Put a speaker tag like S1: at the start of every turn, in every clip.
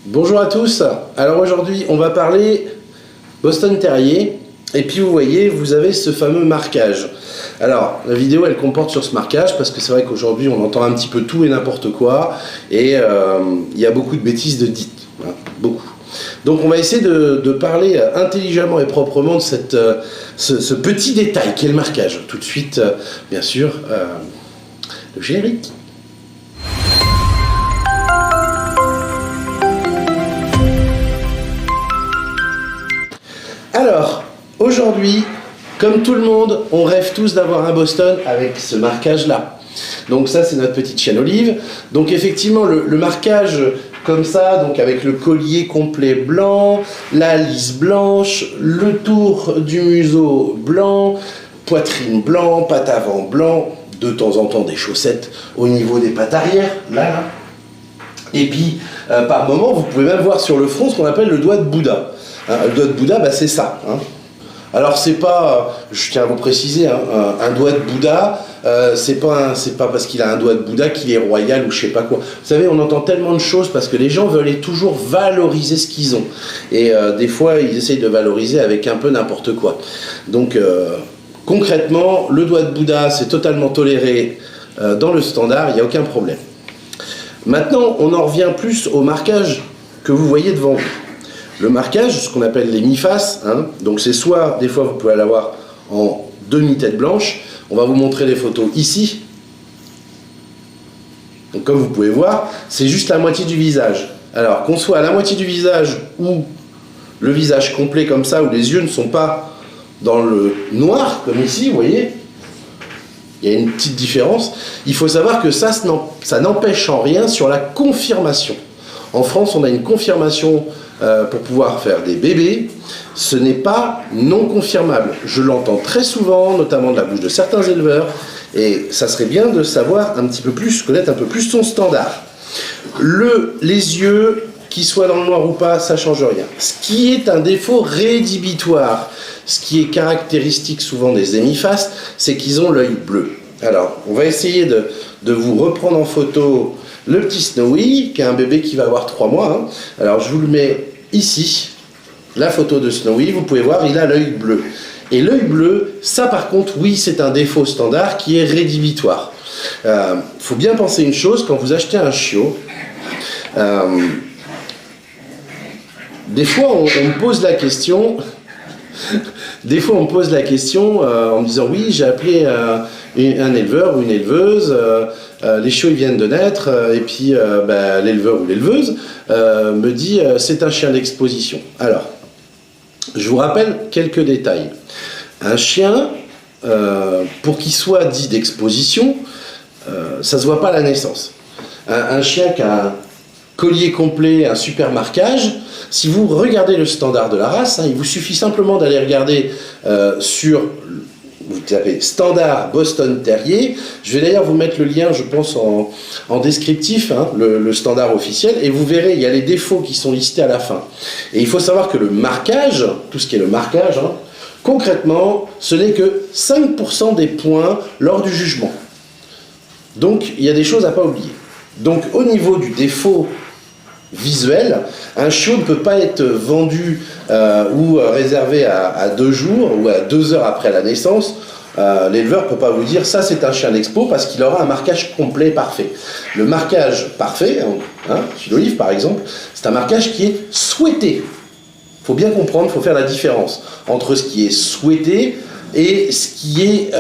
S1: Bonjour à tous. Alors aujourd'hui, on va parler Boston Terrier. Et puis vous voyez, vous avez ce fameux marquage. Alors, la vidéo, elle comporte sur ce marquage parce que c'est vrai qu'aujourd'hui, on entend un petit peu tout et n'importe quoi. Et il y a beaucoup de bêtises de dites. Hein, beaucoup. Donc on va essayer de parler intelligemment et proprement de ce petit détail qu'est le marquage. Tout de suite, bien sûr, le générique. Alors, aujourd'hui, comme tout le monde, on rêve tous d'avoir un Boston avec ce marquage-là. Donc ça, c'est notre petite chienne Olive. Donc effectivement, le marquage comme ça, donc avec le collier complet blanc, la lisse blanche, le tour du museau blanc, poitrine blanc, pattes avant blanc, de temps en temps des chaussettes au niveau des pattes arrière, là. Et puis, par moment, vous pouvez même voir sur le front ce qu'on appelle le doigt de Bouddha. Hein, le doigt de Bouddha, bah, c'est ça. Hein. Alors, c'est pas, je tiens à vous préciser, hein, un doigt de Bouddha, c'est pas parce qu'il a un doigt de Bouddha qu'il est royal ou je sais pas quoi. Vous savez, on entend tellement de choses parce que les gens veulent toujours valoriser ce qu'ils ont. Et des fois, ils essayent de valoriser avec un peu n'importe quoi. Donc, concrètement, le doigt de Bouddha, c'est totalement toléré dans le standard, il n'y a aucun problème. Maintenant, on en revient plus au marquage que vous voyez devant vous. Le marquage, ce qu'on appelle les mi-faces, hein, donc c'est soit, des fois vous pouvez l'avoir en demi-tête blanche, on va vous montrer les photos ici. Donc comme vous pouvez voir, c'est juste la moitié du visage. Alors qu'on soit à la moitié du visage ou le visage complet comme ça, où les yeux ne sont pas dans le noir, comme ici, vous voyez, il y a une petite différence. Il faut savoir que ça n'empêche en rien sur la confirmation. En France, on a une confirmation pour pouvoir faire des bébés. Ce n'est pas non confirmable. Je l'entends très souvent, notamment de la bouche de certains éleveurs, et ça serait bien de savoir un petit peu plus, connaître un peu plus son standard. Les yeux, qu'ils soient dans le noir ou pas, ça ne change rien. Ce qui est un défaut rédhibitoire, ce qui est caractéristique souvent des hémifaces, c'est qu'ils ont l'œil bleu. Alors, on va essayer de vous reprendre en photo le petit Snowy, qui est un bébé qui va avoir 3 mois. Hein. Alors, je vous le mets ici, la photo de Snowy. Vous pouvez voir, il a l'œil bleu. Et l'œil bleu, ça par contre, oui, c'est un défaut standard qui est rédhibitoire. Faut bien penser une chose, quand vous achetez un chiot, des fois, on me pose la question... Des fois, on me pose la question en me disant « Oui, j'ai appelé un éleveur ou une éleveuse, les chiots ils viennent de naître, et puis l'éleveur ou l'éleveuse me dit « C'est un chien d'exposition ». Alors, je vous rappelle quelques détails. Un chien, pour qu'il soit dit d'exposition, ça ne se voit pas à la naissance. Un chien qui a un collier complet, un super marquage, si vous regardez le standard de la race, hein, il vous suffit simplement d'aller regarder vous tapez standard Boston Terrier. Je vais d'ailleurs vous mettre le lien, je pense, en descriptif, hein, le standard officiel, et vous verrez, il y a les défauts qui sont listés à la fin. Et il faut savoir que le marquage, tout ce qui est le marquage, hein, concrètement, ce n'est que 5% des points lors du jugement. Donc, il y a des choses à ne pas oublier. Donc, au niveau du défaut visuel, un chiot ne peut pas être vendu ou réservé à 2 jours ou à 2 heures après la naissance. L'éleveur ne peut pas vous dire ça c'est un chien d'expo parce qu'il aura un marquage complet parfait. Le marquage parfait, hein, chez l'Olive par exemple, c'est un marquage qui est souhaité. Il faut bien comprendre, il faut faire la différence entre ce qui est souhaité et ce qui est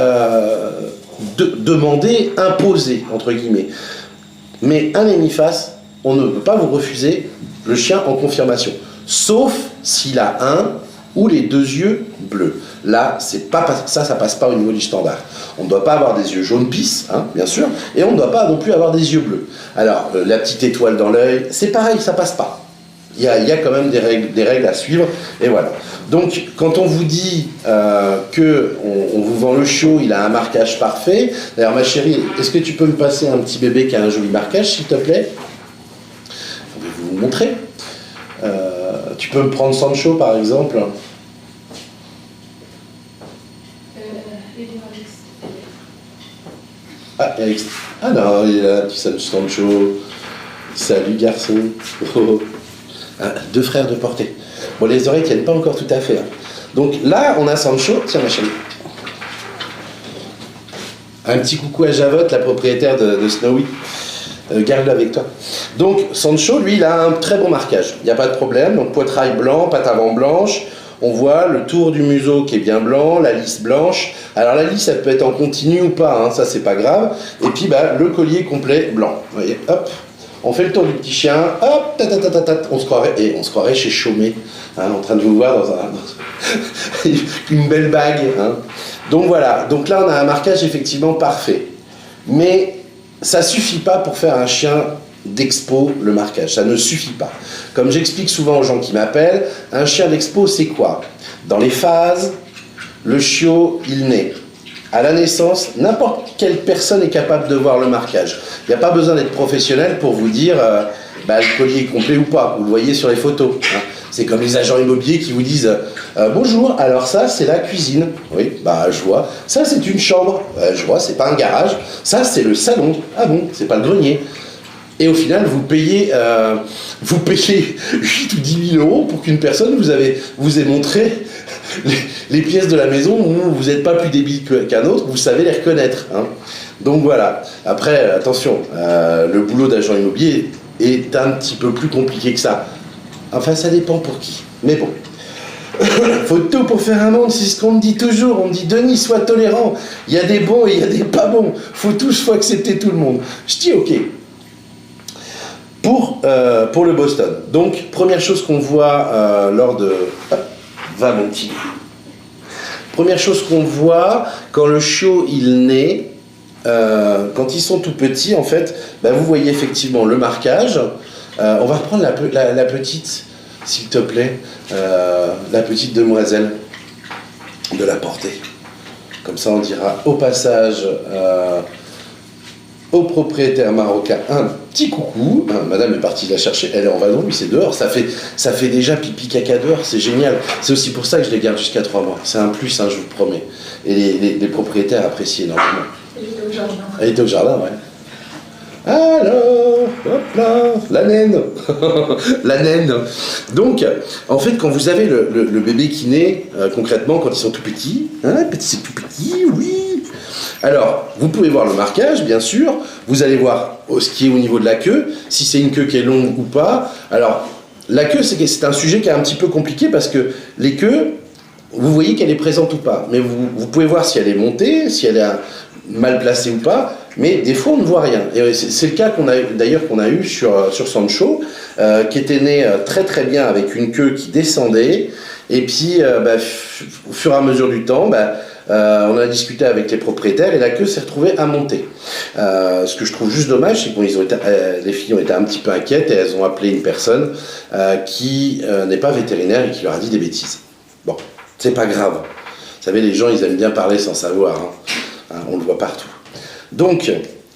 S1: demandé, imposé, entre guillemets. Mais un hémiface, on ne peut pas vous refuser le chien en confirmation, sauf s'il a un ou les 2 yeux bleus. Là, ça passe pas au niveau du standard. On ne doit pas avoir des yeux jaune pisse, hein, bien sûr, et on ne doit pas non plus avoir des yeux bleus. Alors, la petite étoile dans l'œil, c'est pareil, ça passe pas. Il y a quand même des règles à suivre, et voilà. Donc, quand on vous dit qu'on vous vend le chiot, il a un marquage parfait. D'ailleurs, ma chérie, est-ce que tu peux me passer un petit bébé qui a un joli marquage, s'il te plaît ? Je vais vous montrer. Tu peux me prendre Sancho par exemple. Ah non, il est là, petit Sancho. Salut garçon. 2 frères de portée. Bon, les oreilles tiennent pas encore tout à fait. Hein. Donc là, on a Sancho. Tiens, ma chérie. Un petit coucou à Javotte, la propriétaire de Snowy. Garde-le avec toi. Donc, Sancho, lui, il a un très bon marquage. Il n'y a pas de problème. Donc, poitrail blanc, patte avant blanche. On voit le tour du museau qui est bien blanc, la lisse blanche. Alors, la lisse, elle peut être en continu ou pas, hein, ça, c'est pas grave. Et puis, le collier complet blanc. Vous voyez, hop. On fait le tour du petit chien, hop, on se croirait chez Chaumet, hein, en train de vous voir dans une belle bague. Hein. Donc voilà, donc là on a un marquage effectivement parfait. Mais ça suffit pas pour faire un chien d'expo, le marquage, ça ne suffit pas. Comme j'explique souvent aux gens qui m'appellent, un chien d'expo c'est quoi? Dans les phases, le chiot il naît. À la naissance, n'importe quelle personne est capable de voir le marquage. Il n'y a pas besoin d'être professionnel pour vous dire le collier est complet ou pas. Vous le voyez sur les photos. Hein. C'est comme les agents immobiliers qui vous disent bonjour, alors ça c'est la cuisine. Oui, je vois. Ça c'est une chambre. Je vois, c'est pas un garage. Ça c'est le salon. Ah bon, c'est pas le grenier. Et au final, vous payez 8 ou 10 000 euros pour qu'une personne vous ait montré les pièces de la maison où vous n'êtes pas plus débile qu'un autre, vous savez les reconnaître. Hein. Donc voilà. Après, attention, le boulot d'agent immobilier est un petit peu plus compliqué que ça. Enfin, ça dépend pour qui. Mais bon. Faut tout pour faire un monde, c'est ce qu'on me dit toujours. On me dit, Denis, sois tolérant. Il y a des bons et il y a des pas bons. Faut accepter tout le monde. Je dis, ok. Pour le Boston. Donc, première chose qu'on voit lors de... va mon petit. Première chose qu'on voit, quand le chiot il naît, quand ils sont tout petits, en fait, vous voyez effectivement le marquage. On va reprendre la petite, s'il te plaît, la petite demoiselle de la portée. Comme ça, on dira au passage... au propriétaire marocain un petit coucou. Madame est partie la chercher, elle est en vadrouille, c'est dehors, ça fait déjà pipi caca dehors, c'est génial. C'est aussi pour ça que je les garde jusqu'à 3 mois. C'est un plus, hein, je vous promets. Et les propriétaires apprécient énormément.
S2: Elle était au jardin.
S1: Elle était au jardin, ouais. Alors, hop là, la naine. La naine. Donc, en fait, quand vous avez le bébé qui naît, concrètement, quand ils sont tout petits, hein, c'est tout petit, oui. Alors, vous pouvez voir le marquage, bien sûr. Vous allez voir ce qui est au niveau de la queue, si c'est une queue qui est longue ou pas. Alors, la queue, c'est un sujet qui est un petit peu compliqué parce que les queues, vous voyez qu'elle est présente ou pas. Mais vous pouvez voir si elle est montée, si elle est mal placée ou pas. Mais des fois, on ne voit rien. Et c'est le cas qu'on a eu sur Sancho, qui était né très très bien avec une queue qui descendait. Et puis, au fur et à mesure du temps, on a discuté avec les propriétaires et la queue s'est retrouvée à monter. Ce que je trouve juste dommage, c'est que les filles ont été un petit peu inquiètes et elles ont appelé une personne qui n'est pas vétérinaire et qui leur a dit des bêtises. Bon, c'est pas grave. Vous savez, les gens, ils aiment bien parler sans savoir. Hein. On le voit partout. Donc,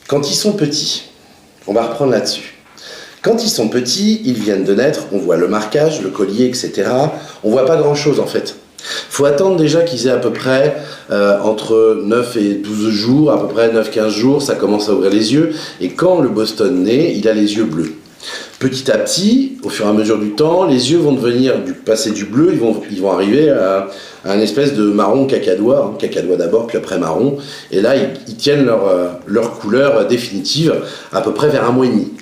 S1: quand ils sont petits, on va reprendre là-dessus. Quand ils sont petits, ils viennent de naître, on voit le marquage, le collier, etc. On voit pas grand-chose en fait. Il faut attendre déjà qu'ils aient à peu près entre 9 et 12 jours, à peu près 9-15 jours, ça commence à ouvrir les yeux. Et quand le Boston naît, il a les yeux bleus. Petit à petit, au fur et à mesure du temps, les yeux vont passer du bleu, ils vont arriver à un espèce de marron cacadois, cacadois d'abord, puis après marron. Et là, ils tiennent leur couleur définitive à peu près vers 1 mois et demi.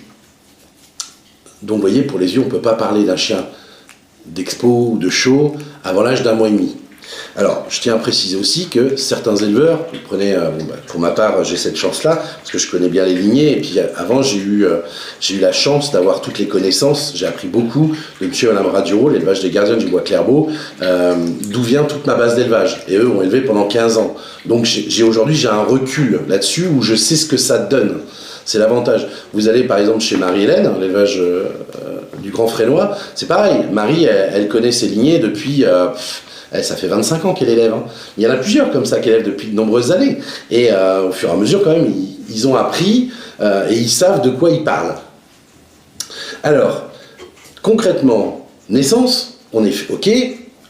S1: Donc, vous voyez, pour les yeux, on ne peut pas parler d'un chien d'expo ou de show avant l'âge d'1 mois et demi. Alors, je tiens à préciser aussi que certains éleveurs, vous prenez, pour ma part, j'ai cette chance-là, parce que je connais bien les lignées, et puis avant, j'ai eu la chance d'avoir toutes les connaissances, j'ai appris beaucoup de M. et Mme Radioro, l'élevage des gardiens du Bois Clairbeau, d'où vient toute ma base d'élevage. Et eux ont élevé pendant 15 ans. Donc, aujourd'hui, j'ai un recul là-dessus où je sais ce que ça donne. C'est l'avantage. Vous allez par exemple chez Marie-Hélène, l'élevage du Grand Frénois, c'est pareil. Marie, elle connaît ses lignées depuis... ça fait 25 ans qu'elle élève. Hein. Il y en a plusieurs comme ça qui élèvent depuis de nombreuses années. Et au fur et à mesure, quand même, ils ont appris et ils savent de quoi ils parlent. Alors, concrètement, naissance, on est OK,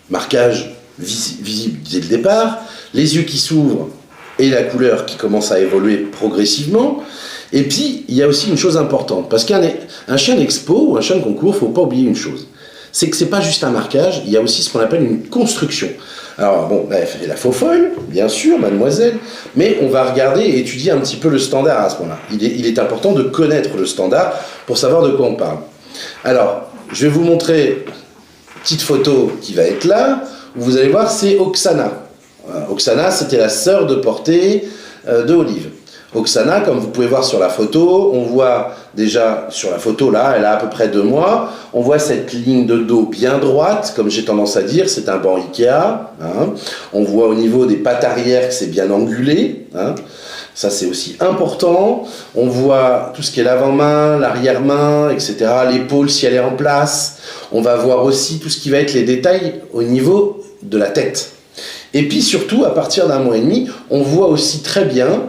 S1: marquage visible dès le départ, les yeux qui s'ouvrent et la couleur qui commence à évoluer progressivement. Et puis, il y a aussi une chose importante, parce qu'un chien d'expo ou un chien de concours, il ne faut pas oublier une chose. c'est que c'est pas juste un marquage, il y a aussi ce qu'on appelle une construction. Alors bon, elle fait la faux folle, bien sûr, mademoiselle, mais on va regarder et étudier un petit peu le standard à ce moment-là. Il est important de connaître le standard pour savoir de quoi on parle. Alors, je vais vous montrer une petite photo qui va être là, où vous allez voir, c'est Oksana. Oksana, c'était la sœur de portée de Olive. Oksana, comme vous pouvez voir sur la photo, on voit déjà sur la photo là, elle a à peu près 2 mois, on voit cette ligne de dos bien droite, comme j'ai tendance à dire, c'est un banc Ikea, hein. On voit au niveau des pattes arrière que c'est bien angulé, hein. Ça c'est aussi important, on voit tout ce qui est l'avant-main, l'arrière-main, etc., l'épaule si elle est en place, on va voir aussi tout ce qui va être les détails au niveau de la tête. Et puis surtout, à partir d'1 mois et demi, on voit aussi très bien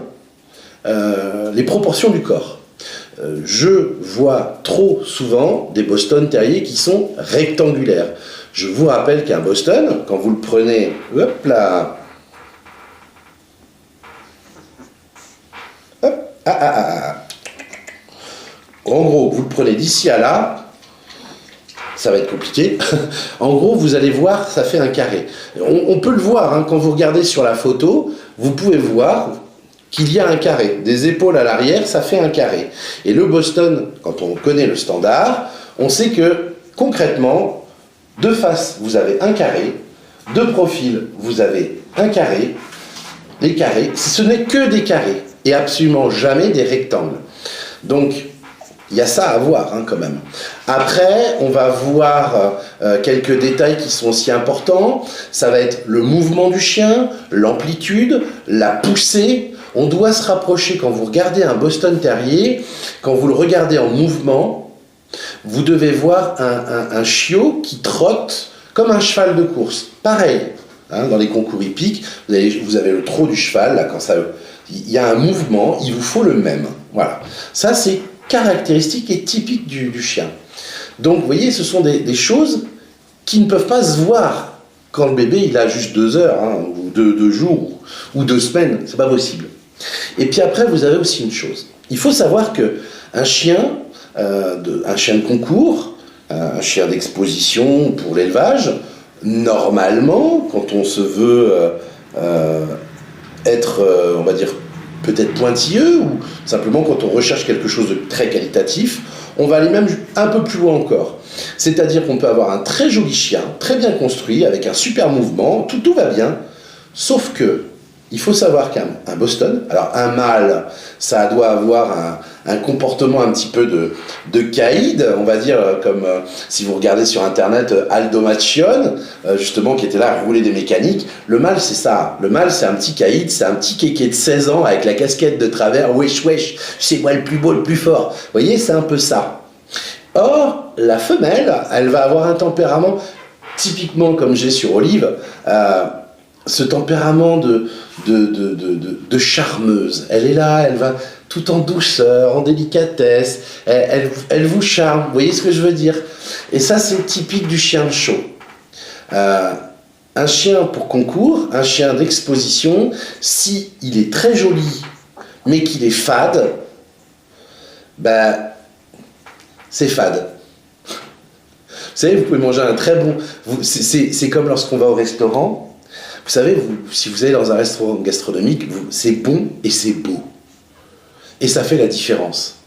S1: les proportions du corps. Je vois trop souvent des Boston Terrier qui sont rectangulaires. Je vous rappelle qu'un Boston, quand vous le prenez, hop là, hop, en gros, vous le prenez d'ici à là, ça va être compliqué. En gros, vous allez voir, ça fait un carré. On peut le voir, hein, quand vous regardez sur la photo, vous pouvez voir qu'il y a un carré. Des épaules à l'arrière, ça fait un carré. Et le Boston, quand on connaît le standard, on sait que, concrètement, de face, vous avez un carré, de profil, vous avez un carré. Les carrés, ce n'est que des carrés, et absolument jamais des rectangles. Donc, il y a ça à voir, hein, quand même. Après, on va voir quelques détails qui sont aussi importants. Ça va être le mouvement du chien, l'amplitude, la poussée. On doit se rapprocher, quand vous regardez un Boston Terrier, quand vous le regardez en mouvement, vous devez voir un chiot qui trotte comme un cheval de course. Pareil, hein, dans les concours hippiques, vous avez le trot du cheval, là, quand il y a un mouvement, il vous faut le même. Voilà. Ça, c'est caractéristique et typique du chien. Donc, vous voyez, ce sont des choses qui ne peuvent pas se voir quand le bébé il a juste 2 heures, hein, ou 2 jours, ou 2 semaines, c'est pas possible. Et puis après, vous avez aussi une chose. Il faut savoir qu'un chien, un chien de concours, un chien d'exposition pour l'élevage, normalement, quand on se veut être, on va dire, peut-être pointilleux, ou simplement quand on recherche quelque chose de très qualitatif, on va aller même un peu plus loin encore. C'est-à-dire qu'on peut avoir un très joli chien, très bien construit, avec un super mouvement, tout va bien, sauf que il faut savoir qu'un Boston, alors un mâle, ça doit avoir un comportement un petit peu de caïd, on va dire, comme si vous regardez sur internet Aldo Machion, justement, qui était là à rouler des mécaniques. Le mâle, c'est ça. Le mâle, c'est un petit caïd, c'est un petit kéké de 16 ans avec la casquette de travers, wesh wesh, c'est moi le plus beau, le plus fort. Vous voyez, c'est un peu ça. Or, la femelle, elle va avoir un tempérament, typiquement comme j'ai sur Olive, ce tempérament de charmeuse. Elle est là, elle va tout en douceur, en délicatesse, elle vous charme, vous voyez ce que je veux dire? Et ça, c'est typique du chien de show. Un chien pour concours, un chien d'exposition, si il est très joli, mais qu'il est fade, ben, c'est fade. Vous savez, vous pouvez manger un très bon... C'est comme lorsqu'on va au restaurant. Vous savez, si vous allez dans un restaurant gastronomique, c'est bon et c'est beau. Et ça fait la différence.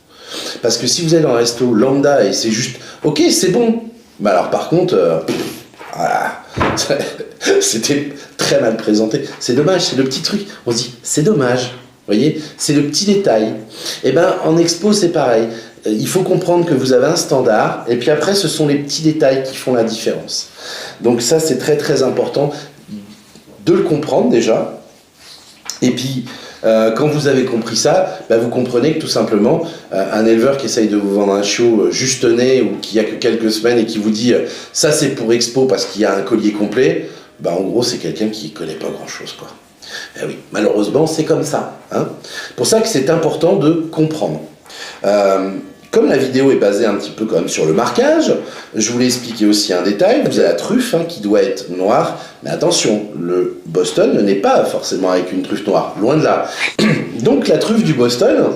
S1: Parce que si vous allez dans un resto lambda et c'est juste, ok, c'est bon. Mais alors par contre, voilà, c'était très mal présenté. C'est dommage, c'est le petit truc. On se dit, c'est dommage. Vous voyez, c'est le petit détail. Et bien, en expo, c'est pareil. Il faut comprendre que vous avez un standard, et puis après, ce sont les petits détails qui font la différence. Donc ça, c'est très très important de le comprendre déjà. Et puis, quand vous avez compris ça, vous comprenez que tout simplement, un éleveur qui essaye de vous vendre un chiot juste né ou qui a que quelques semaines et qui vous dit ça c'est pour expo parce qu'il y a un collier complet, en gros c'est quelqu'un qui ne connaît pas grand chose, quoi. Eh oui, malheureusement c'est comme ça, hein. Pour ça que c'est important de comprendre. Comme la vidéo est basée un petit peu quand même sur le marquage, je voulais expliquer aussi un détail. Vous avez la truffe, hein, qui doit être noire, mais attention, le Boston n'est pas forcément avec une truffe noire, loin de là. Donc la truffe du Boston,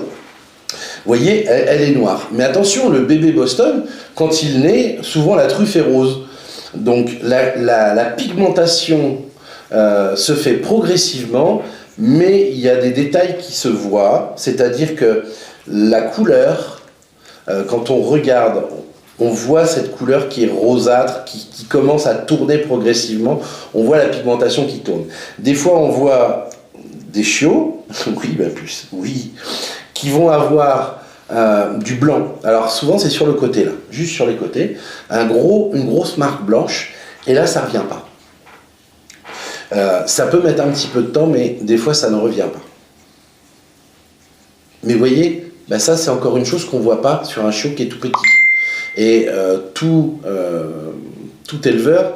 S1: voyez, elle est noire. Mais attention, le bébé Boston, quand il naît, souvent la truffe est rose. Donc la pigmentation se fait progressivement, mais il y a des détails qui se voient, c'est-à-dire que la couleur, quand on regarde, on voit cette couleur qui est rosâtre, qui commence à tourner progressivement, on voit la pigmentation qui tourne. Des fois on voit des chiots, oui, ben plus, oui, qui vont avoir du blanc. Alors souvent c'est sur le côté là, juste sur les côtés, une grosse marque blanche, et là ça ne revient pas. Ça peut mettre un petit peu de temps, mais des fois ça ne revient pas. Mais vous voyez, ben ça c'est encore une chose qu'on ne voit pas sur un chiot qui est tout petit. Et tout éleveur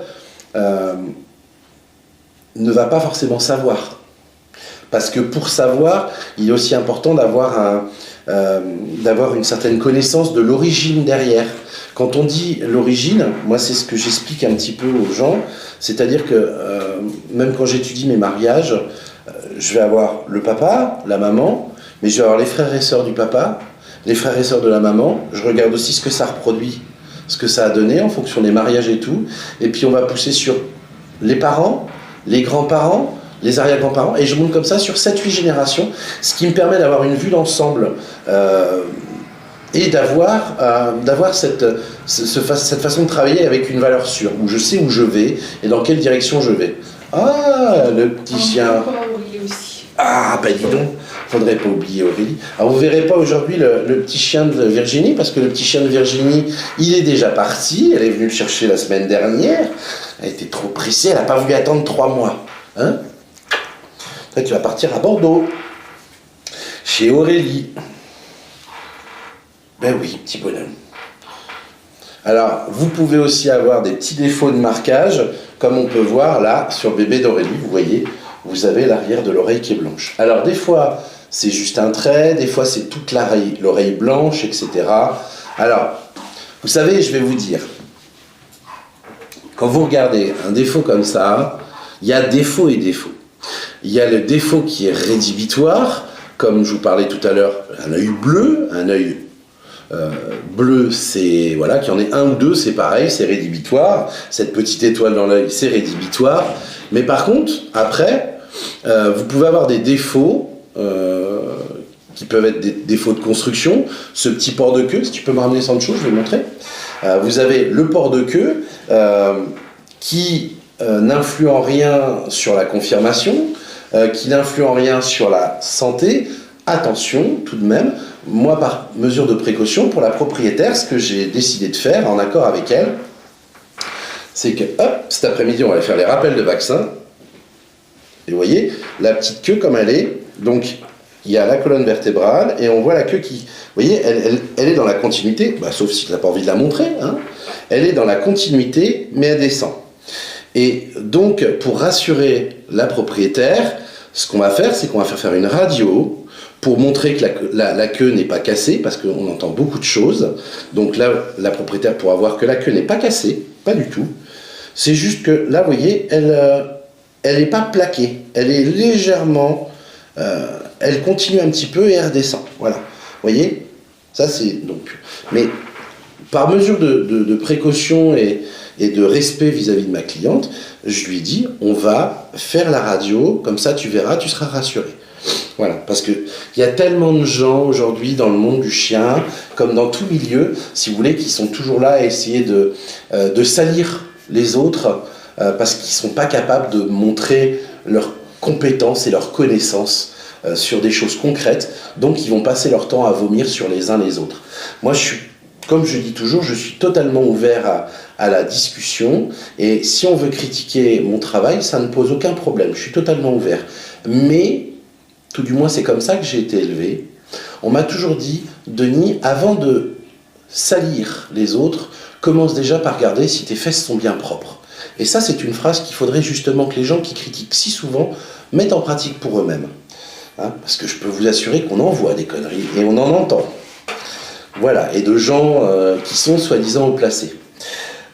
S1: ne va pas forcément savoir. Parce que pour savoir, il est aussi important d'avoir une certaine connaissance de l'origine derrière. Quand on dit l'origine, moi c'est ce que j'explique un petit peu aux gens, c'est-à-dire que même quand j'étudie mes mariages, je vais avoir le papa, la maman, mais je vais avoir les frères et sœurs du papa, les frères et sœurs de la maman, je regarde aussi ce que ça reproduit, ce que ça a donné en fonction des mariages et tout, et puis on va pousser sur les parents, les grands-parents, les arrière-grands-parents, et je monte comme ça sur 7-8 générations, ce qui me permet d'avoir une vue d'ensemble et d'avoir cette façon de travailler avec une valeur sûre, où je sais où je vais et dans quelle direction je vais. Ah, le petit chien. Ah, bah dis donc, faudrait pas oublier Aurélie. Alors vous verrez pas aujourd'hui le petit chien de Virginie, parce que le petit chien de Virginie, il est déjà parti, elle est venue le chercher la semaine dernière, elle était trop pressée, elle n'a pas voulu attendre 3 mois. Hein? Toi, tu vas partir à Bordeaux, chez Aurélie. Ben oui, petit bonhomme. Alors, vous pouvez aussi avoir des petits défauts de marquage, comme on peut voir là, sur bébé d'Aurélie, vous voyez, vous avez l'arrière de l'oreille qui est blanche. Alors, des fois, c'est juste un trait, des fois, c'est toute l'oreille blanche, etc. Alors, vous savez, je vais vous dire, quand vous regardez un défaut comme ça, il y a défaut et défaut. Il y a le défaut qui est rédhibitoire, comme je vous parlais tout à l'heure, un œil bleu, un œil bleu, c'est voilà, qu'il y en ait un ou deux, c'est pareil, c'est rédhibitoire. Cette petite étoile dans l'œil, c'est rédhibitoire. Mais par contre, après, vous pouvez avoir des défauts qui peuvent être des défauts de construction. Ce petit port de queue, si tu peux me ramener Sancho, je vais montrer. Vous avez le port de queue qui n'influe en rien sur la confirmation, qui n'influe en rien sur la santé. Attention, tout de même, moi, par mesure de précaution, pour la propriétaire, ce que j'ai décidé de faire, en accord avec elle, c'est que, hop, cet après-midi, on va aller faire les rappels de vaccins. Et vous voyez, la petite queue comme elle est, donc il y a la colonne vertébrale, et on voit la queue qui... Vous voyez, elle est dans la continuité, bah, sauf si tu n'as pas envie de la montrer, hein. Elle est dans la continuité, mais elle descend. Et donc, pour rassurer la propriétaire, ce qu'on va faire, c'est qu'on va faire une radio pour montrer que la queue n'est pas cassée, parce qu'on entend beaucoup de choses. Donc là, la propriétaire pourra voir que la queue n'est pas cassée, pas du tout. C'est juste que là, vous voyez, elle n'est pas plaquée. Elle est légèrement... elle continue un petit peu et elle redescend. Voilà. Vous voyez? Ça, c'est... donc. Mais par mesure de précaution et de respect vis-à-vis de ma cliente, je lui dis, on va faire la radio, comme ça tu verras, tu seras rassuré. Voilà, parce qu'il y a tellement de gens aujourd'hui dans le monde du chien, comme dans tout milieu, si vous voulez, qui sont toujours là à essayer de salir les autres, parce qu'ils ne sont pas capables de montrer leurs compétences et leurs connaissances sur des choses concrètes, donc ils vont passer leur temps à vomir sur les uns les autres. Moi, comme je dis toujours, je suis totalement ouvert à la discussion, et si on veut critiquer mon travail, ça ne pose aucun problème, je suis totalement ouvert. Mais, tout du moins c'est comme ça que j'ai été élevé, on m'a toujours dit, Denis, avant de salir les autres, commence déjà par regarder si tes fesses sont bien propres. Et ça, c'est une phrase qu'il faudrait justement que les gens qui critiquent si souvent mettent en pratique pour eux-mêmes. Hein, parce que je peux vous assurer qu'on en voit des conneries, et on en entend. Voilà, et de gens qui sont soi-disant haut placés.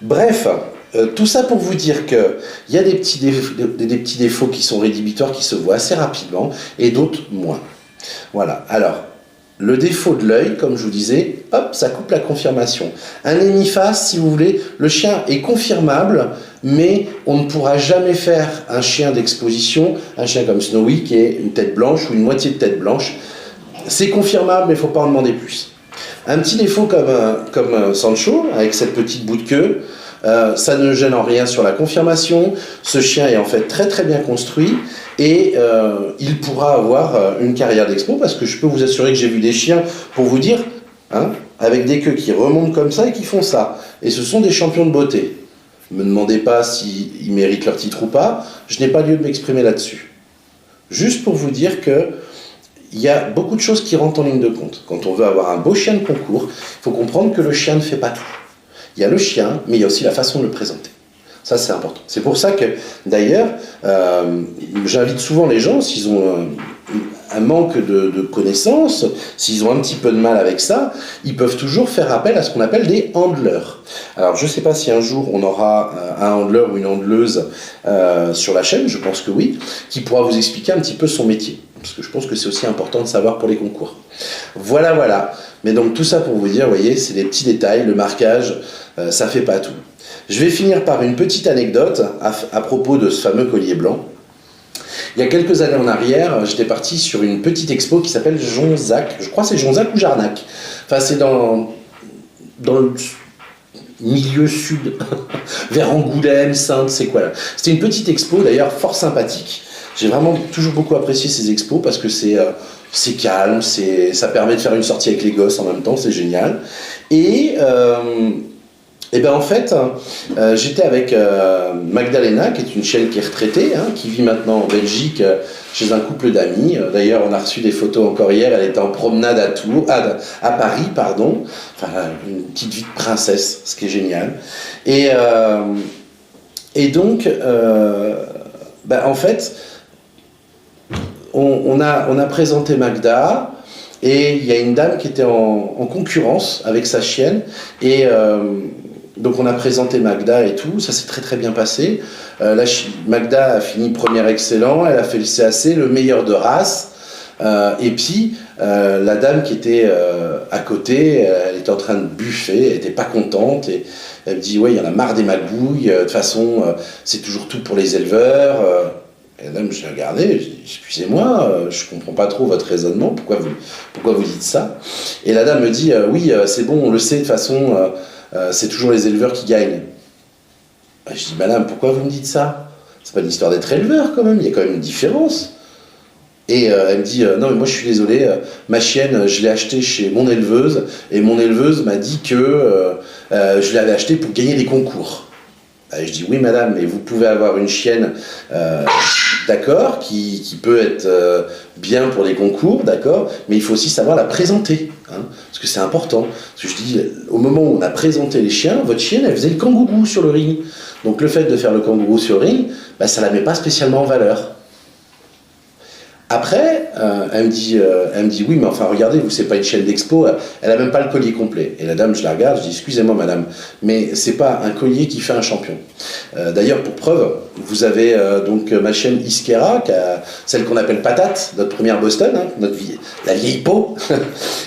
S1: Bref, tout ça pour vous dire qu'il y a des petits défauts qui sont rédhibitoires, qui se voient assez rapidement, et d'autres moins. Voilà, alors, le défaut de l'œil, comme je vous disais, hop, ça coupe la confirmation. Un hémiface, si vous voulez, le chien est confirmable, mais on ne pourra jamais faire un chien d'exposition, un chien comme Snowy qui est une tête blanche ou une moitié de tête blanche. C'est confirmable, mais il ne faut pas en demander plus. Un petit défaut comme Sancho, avec cette petite bout de queue, ça ne gêne en rien sur la confirmation. Ce chien est en fait très très bien construit et il pourra avoir une carrière d'expo parce que je peux vous assurer que j'ai vu des chiens, pour vous dire, hein, avec des queues qui remontent comme ça et qui font ça. Et ce sont des champions de beauté. Ne me demandez pas s'ils méritent leur titre ou pas, je n'ai pas lieu de m'exprimer là-dessus. Juste pour vous dire que il y a beaucoup de choses qui rentrent en ligne de compte. Quand on veut avoir un beau chien de concours, il faut comprendre que le chien ne fait pas tout. Il y a le chien, mais il y a aussi la façon de le présenter. Ça, c'est important. C'est pour ça que, d'ailleurs, j'invite souvent les gens, s'ils ont un manque de connaissances, s'ils ont un petit peu de mal avec ça, ils peuvent toujours faire appel à ce qu'on appelle des handlers. Alors, je ne sais pas si un jour on aura un handler ou une handleuse sur la chaîne, je pense que oui, qui pourra vous expliquer un petit peu son métier. Parce que je pense que c'est aussi important de savoir pour les concours. Voilà, voilà. Mais donc tout ça pour vous dire, vous voyez, c'est des petits détails, le marquage, ça fait pas tout. Je vais finir par une petite anecdote à propos de ce fameux collier blanc. Il y a quelques années en arrière, j'étais parti sur une petite expo qui s'appelle Jonzac. Je crois que c'est Jonzac ou Jarnac. Enfin, c'est dans le milieu sud, vers Angoulême, Saintes, c'est quoi là. C'était une petite expo d'ailleurs fort sympathique. J'ai vraiment toujours beaucoup apprécié ces expos parce que c'est calme, ça permet de faire une sortie avec les gosses en même temps, c'est génial. Et ben en fait, j'étais avec Magdalena, qui est une chienne qui est retraitée, hein, qui vit maintenant en Belgique chez un couple d'amis. D'ailleurs, on a reçu des photos encore hier, elle était en promenade à Paris, pardon. Enfin, une petite vie de princesse, ce qui est génial. Et donc, ben en fait, on a présenté Magda et il y a une dame qui était en concurrence avec sa chienne et donc on a présenté Magda et tout, ça s'est très très bien passé. Magda a fini première excellent, elle a fait le CAC, le meilleur de race. Et puis la dame qui était à côté, elle était en train de buffer, elle était pas contente et elle me dit ouais, il y en a marre des magouilles, de toute façon c'est toujours tout pour les éleveurs. Et là, je l'ai regardé, je dis, excusez-moi, je comprends pas trop votre raisonnement, pourquoi vous dites ça? Et la dame me dit, oui, c'est bon, on le sait, de toute façon, c'est toujours les éleveurs qui gagnent. Je dis, madame, pourquoi vous me dites ça? C'est pas une histoire d'être éleveur quand même, il y a quand même une différence. Et elle me dit, non mais moi je suis désolé, ma chienne, je l'ai achetée chez mon éleveuse, et mon éleveuse m'a dit que je l'avais achetée pour gagner des concours. Je dis oui madame, mais vous pouvez avoir une chienne, d'accord, qui peut être bien pour les concours, d'accord, mais il faut aussi savoir la présenter, hein, parce que c'est important. Parce que je dis, au moment où on a présenté les chiens, votre chienne, elle faisait le kangourou sur le ring. Donc le fait de faire le kangourou sur le ring, bah, ça ne la met pas spécialement en valeur. Après, elle me dit oui, mais enfin regardez, vous c'est pas une chaîne d'expo, elle a même pas le collier complet. Et la dame, je la regarde, je dis excusez-moi madame, mais c'est pas un collier qui fait un champion. D'ailleurs, pour preuve, vous avez donc ma chaîne Iskera, celle qu'on appelle Patate, notre première Boston, hein, la vieille peau,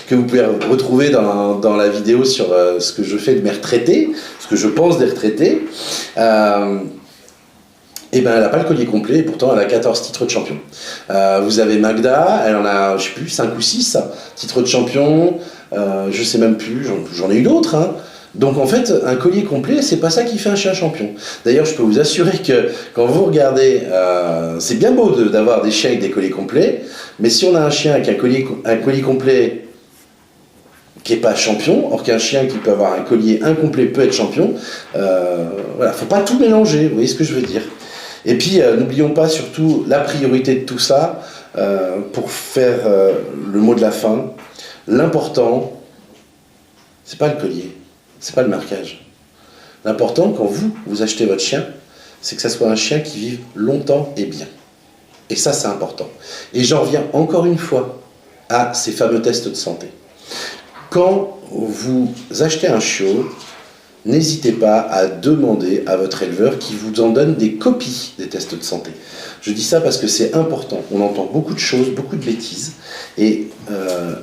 S1: que vous pouvez retrouver dans la vidéo sur ce que je fais de mes retraités, ce que je pense des retraités. Et ben elle n'a pas le collier complet, et pourtant elle a 14 titres de champion. Vous avez Magda, elle en a, je sais plus, 5 ou 6 titres de champion, je sais même plus, j'en ai eu d'autres. Hein. Donc en fait, un collier complet, c'est pas ça qui fait un chien champion. D'ailleurs, je peux vous assurer que quand vous regardez, c'est bien beau d'avoir des chiens avec des colliers complets, mais si on a un chien avec un collier complet qui n'est pas champion, or qu'un chien qui peut avoir un collier incomplet peut être champion, voilà, faut pas tout mélanger, vous voyez ce que je veux dire. Et puis, n'oublions pas surtout la priorité de tout ça, pour faire le mot de la fin. L'important, c'est pas le collier, c'est pas le marquage. L'important, quand vous achetez votre chien, c'est que ça soit un chien qui vive longtemps et bien. Et ça, c'est important. Et j'en reviens encore une fois à ces fameux tests de santé. Quand vous achetez un chiot, n'hésitez pas à demander à votre éleveur qui vous en donne des copies des tests de santé. Je dis ça parce que c'est important. On entend beaucoup de choses, beaucoup de bêtises. Et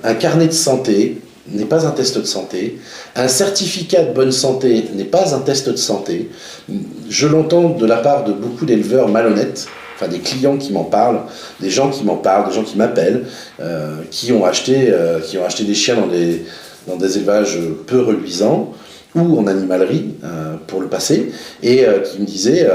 S1: un carnet de santé n'est pas un test de santé. Un certificat de bonne santé n'est pas un test de santé. Je l'entends de la part de beaucoup d'éleveurs malhonnêtes, enfin des clients qui m'en parlent, des gens qui m'en parlent, des gens qui m'appellent, qui ont acheté des chiens dans des élevages peu reluisants ou en animalerie pour le passé, et qui me disaient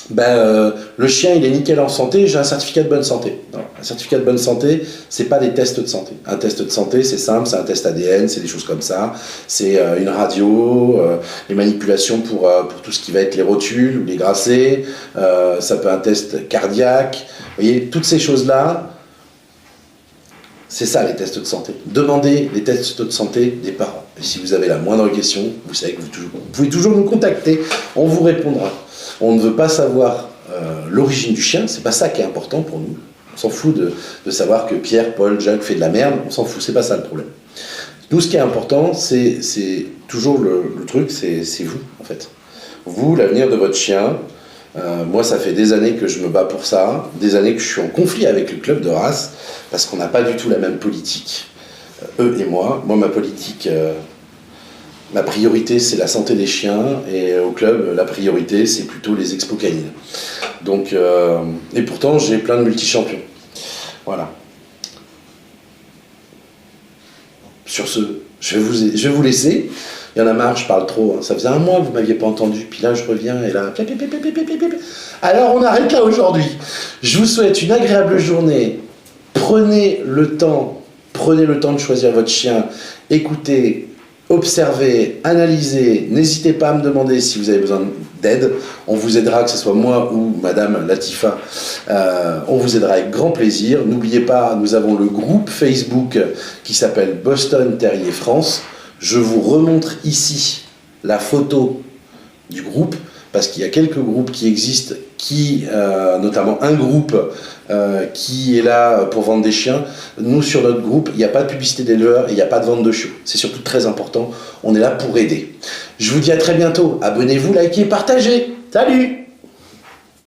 S1: le chien il est nickel en santé, j'ai un certificat de bonne santé. Non, un certificat de bonne santé, c'est pas des tests de santé. Un test de santé, c'est simple, c'est un test ADN, c'est des choses comme ça, c'est une radio, les manipulations pour tout ce qui va être les rotules ou les grasset, ça peut être un test cardiaque, vous voyez, toutes ces choses-là, c'est ça les tests de santé. Demandez les tests de santé des parents. Et si vous avez la moindre question, vous savez que vous pouvez toujours nous contacter, on vous répondra. On ne veut pas savoir l'origine du chien, c'est pas ça qui est important pour nous. On s'en fout de savoir que Pierre, Paul, Jacques fait de la merde, on s'en fout, c'est pas ça le problème. Nous, ce qui est important, c'est toujours le truc, c'est vous, en fait. Vous, l'avenir de votre chien. Moi, ça fait des années que je me bats pour ça, des années que je suis en conflit avec le club de race, parce qu'on n'a pas du tout la même politique, eux et moi. Moi, ma politique, ma priorité, c'est la santé des chiens, et au club, la priorité, c'est plutôt les expos canines. Donc, et pourtant, j'ai plein de multi-champions. Voilà. Sur ce, je vais vous laisser. Il y en a marre, je parle trop. Hein. Ça faisait un mois que vous ne m'aviez pas entendu. Puis là, je reviens et là... Alors, on arrête là aujourd'hui. Je vous souhaite une agréable journée. Prenez le temps de choisir votre chien. Écoutez, observez, analysez. N'hésitez pas à me demander si vous avez besoin d'aide. On vous aidera, que ce soit moi ou Madame Latifa. On vous aidera avec grand plaisir. N'oubliez pas, nous avons le groupe Facebook qui s'appelle Boston Terrier France. Je vous remontre ici la photo du groupe, parce qu'il y a quelques groupes qui existent, notamment un groupe qui est là pour vendre des chiens. Nous, sur notre groupe, il n'y a pas de publicité d'éleveurs et il n'y a pas de vente de chiots. C'est surtout très important. On est là pour aider. Je vous dis à très bientôt. Abonnez-vous, likez, partagez. Salut!